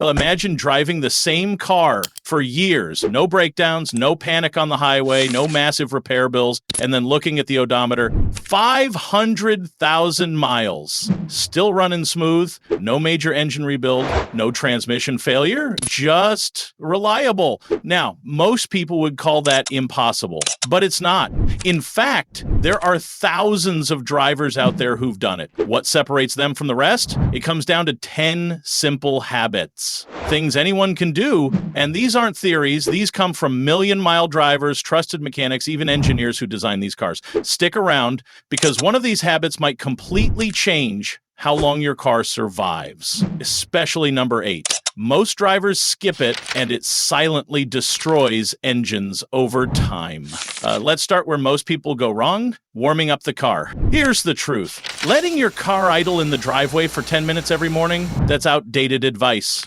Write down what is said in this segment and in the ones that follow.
Well, imagine driving the same car for years, no breakdowns, no panic on the highway, no massive repair bills, and then looking at the odometer, 500,000 miles. Still running smooth, no major engine rebuild, no transmission failure, just reliable. Now, most people would call that impossible, but it's not. In fact, there are thousands of drivers out there who've done it. What separates them from the rest? It comes down to 10 simple habits. Things anyone can do, and these aren't theories. These come from million-mile drivers, trusted mechanics, even engineers who design these cars. Stick around, because one of these habits might completely change how long your car survives, especially number 8. Most drivers skip it, and it silently destroys engines over time. Let's start where most people go wrong, warming up the car. Here's the truth. Letting your car idle in the driveway for 10 minutes every morning, that's outdated advice.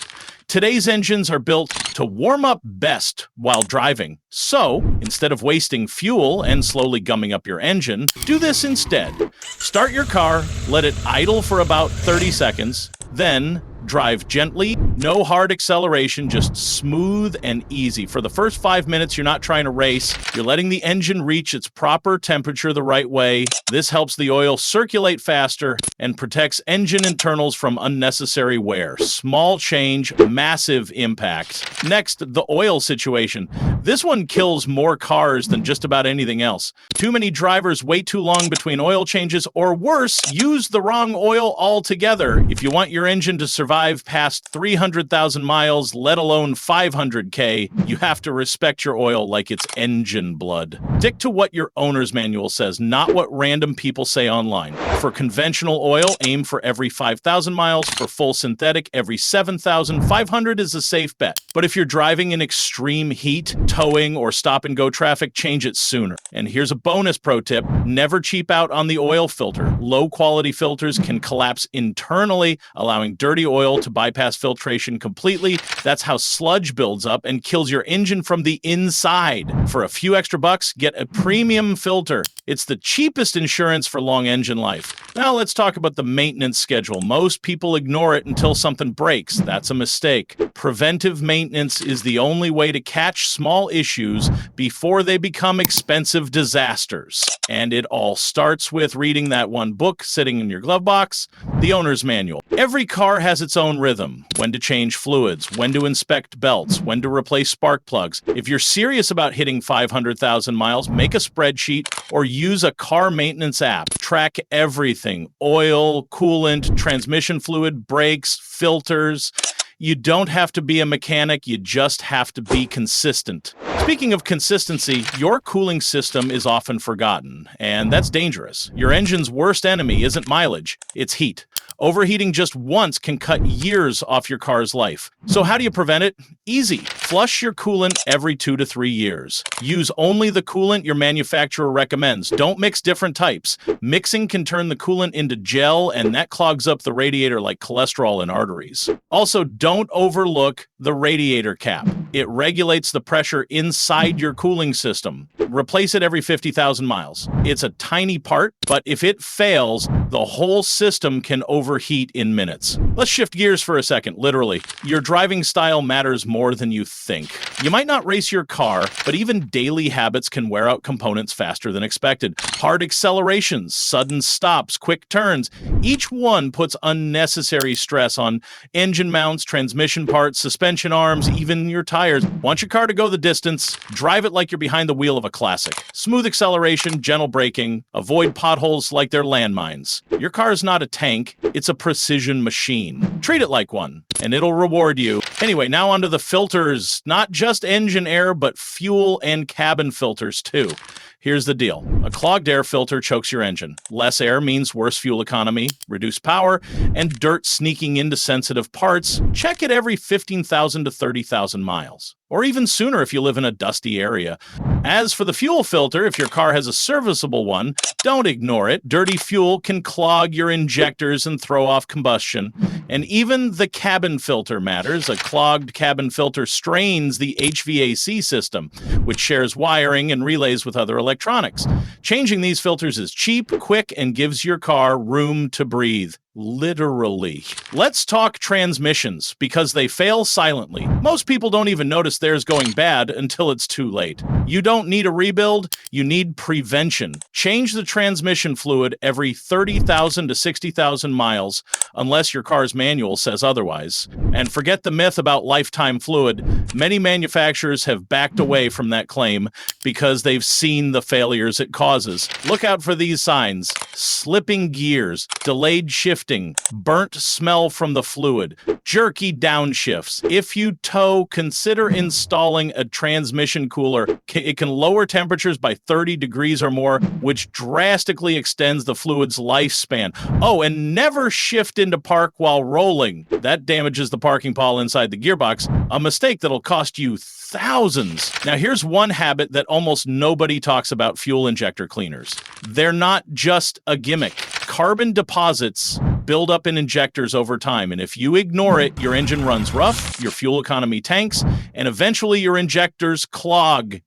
Today's engines are built to warm up best while driving. So, instead of wasting fuel and slowly gumming up your engine, do this instead. Start your car, let it idle for about 30 seconds, then drive gently, no hard acceleration, just smooth and easy. For the first 5 minutes, you're not trying to race. You're letting the engine reach its proper temperature the right way. This helps the oil circulate faster and protects engine internals from unnecessary wear. Small change, massive impact. Next, the oil situation. This one kills more cars than just about anything else. Too many drivers wait too long between oil changes, or worse, use the wrong oil altogether. If you want your engine to survive past 300,000 miles, let alone 500K, you have to respect your oil like it's engine blood. Stick to what your owner's manual says, not what random people say online. For conventional oil, aim for every 5,000 miles. For full synthetic, every 7,000. 500 is a safe bet. But if you're driving in extreme heat, towing, or stop-and-go traffic, change it sooner. And here's a bonus pro tip. Never cheap out on the oil filter. Low-quality filters can collapse internally, allowing dirty oil to bypass filtration completely. That's how sludge builds up and kills your engine from the inside. For a few extra bucks, get a premium filter. It's the cheapest insurance for long engine life. Now let's talk about the maintenance schedule. Most people ignore it until something breaks. That's a mistake. Preventive maintenance is the only way to catch small issues before they become expensive disasters. And it all starts with reading that one book sitting in your glove box, the owner's manual. Every car has its own rhythm. When to change fluids, when to inspect belts, when to replace spark plugs. If you're serious about hitting 500,000 miles, make a spreadsheet or use a car maintenance app. Track everything: oil, coolant, transmission fluid, brakes, filters. You don't have to be a mechanic, you just have to be consistent. Speaking of consistency, your cooling system is often forgotten, and that's dangerous. Your engine's worst enemy isn't mileage, it's heat. Overheating just once can cut years off your car's life. So how do you prevent it? Easy. Flush your coolant every 2 to 3 years. Use only the coolant your manufacturer recommends. Don't mix different types. Mixing can turn the coolant into gel, and that clogs up the radiator like cholesterol in arteries. Also, don't overlook the radiator cap. It regulates the pressure inside your cooling system. Replace it every 50,000 miles. It's a tiny part, but if it fails, the whole system can overheat in minutes. Let's shift gears for a second, literally. Your driving style matters more than you think. You might not race your car, but even daily habits can wear out components faster than expected. Hard accelerations, sudden stops, quick turns, each one puts unnecessary stress on engine mounts, transmission parts, suspension arms, even your tires. Want your car to go the distance? Drive it like you're behind the wheel of a classic. Smooth acceleration, gentle braking, avoid potholes like they're landmines. Your car is not a tank, it's a precision machine. Treat it like one, and it'll reward you. Anyway, now onto the filters. Not just engine air, but fuel and cabin filters too. Here's the deal. A clogged air filter chokes your engine. Less air means worse fuel economy, reduced power, and dirt sneaking into sensitive parts. Check it every 15,000 to 30,000 miles. Or even sooner if you live in a dusty area. As for the fuel filter, if your car has a serviceable one, don't ignore it. Dirty fuel can clog your injectors and throw off combustion. And even the cabin filter matters. A clogged cabin filter strains the HVAC system, which shares wiring and relays with other electronics. Changing these filters is cheap, quick, and gives your car room to breathe. Literally. Let's talk transmissions, because they fail silently. Most people don't even notice theirs going bad until it's too late. You don't need a rebuild, you need prevention. Change the transmission fluid every 30,000 to 60,000 miles, unless your car's manual says otherwise. And forget the myth about lifetime fluid. Many manufacturers have backed away from that claim because they've seen the failures it causes. Look out for these signs: slipping gears, delayed shifting, burnt smell from the fluid, jerky downshifts. If you tow, consider installing a transmission cooler. It can lower temperatures by 30 degrees or more, which drastically extends the fluid's lifespan. Oh, and never shift into park while rolling. That damages the parking pawl inside the gearbox, a mistake that'll cost you thousands. Now, here's one habit that almost nobody talks about: fuel injector cleaners. They're not just a gimmick. Carbon deposits build up in injectors over time, and if you ignore it, your engine runs rough, your fuel economy tanks, and eventually your injectors clog.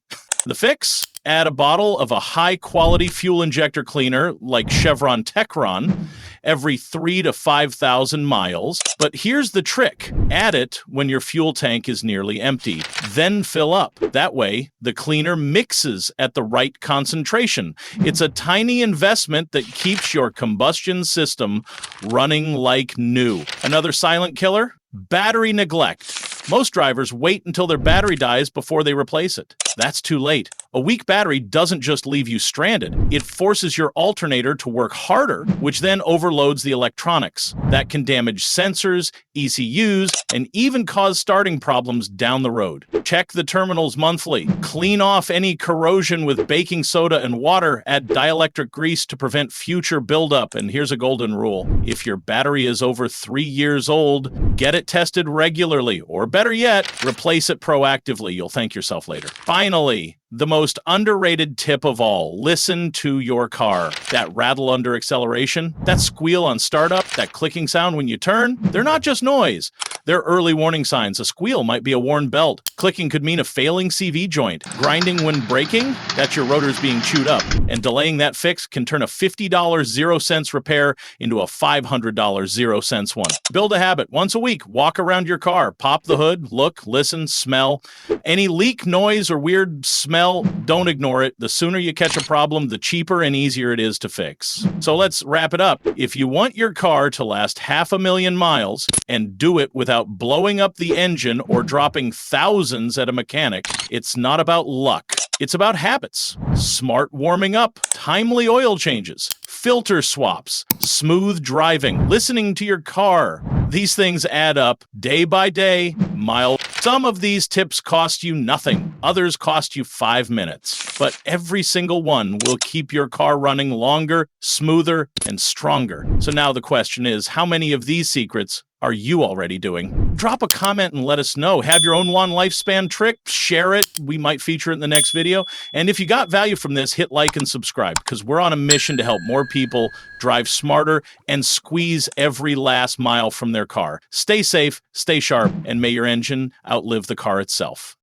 The fix? Add a bottle of a high-quality fuel injector cleaner like Chevron Techron every 3,000 to 5,000 miles. But here's the trick: add it when your fuel tank is nearly empty, then fill up. That way, the cleaner mixes at the right concentration. It's a tiny investment that keeps your combustion system running like new. Another silent killer? Battery neglect. Most drivers wait until their battery dies before they replace it. That's too late. A weak battery doesn't just leave you stranded. It forces your alternator to work harder, which then overloads the electronics. That can damage sensors, ECUs, and even cause starting problems down the road. Check the terminals monthly. Clean off any corrosion with baking soda and water. Add dielectric grease to prevent future buildup. And here's a golden rule: if your battery is over 3 years old, get it tested regularly, or better yet, replace it proactively. You'll thank yourself later. Finally, the most underrated tip of all: listen to your car. That rattle under acceleration, that squeal on startup, that clicking sound when you turn, they're not just noise. They're early warning signs. A squeal might be a worn belt. Clicking could mean a failing CV joint. Grinding when braking, that's your rotors being chewed up. And delaying that fix can turn a $50 0 cents repair into a $500 0 cents one. Build a habit. Once a week, walk around your car, pop the hood, look, listen, smell. Any leak, noise, or weird smell, don't ignore it. The sooner you catch a problem, the cheaper and easier it is to fix. So let's wrap it up. If you want your car to last 500,000 miles and do it without blowing up the engine or dropping thousands at a mechanic, it's not about luck. It's about habits: smart warming up, timely oil changes, filter swaps, smooth driving, listening to your car. These things add up day by day, mile. Some of these tips cost you nothing. Others cost you 5 minutes. But every single one will keep your car running longer, smoother, and stronger. So now the question is, how many of these secrets are you already doing? Drop a comment and let us know. Have your own one lifespan trick? Share it. We might feature it in the next video. And if you got value from this, hit like and subscribe, because we're on a mission to help more people drive smarter and squeeze every last mile from their car. Stay safe, stay sharp, and may your engine outlive the car itself.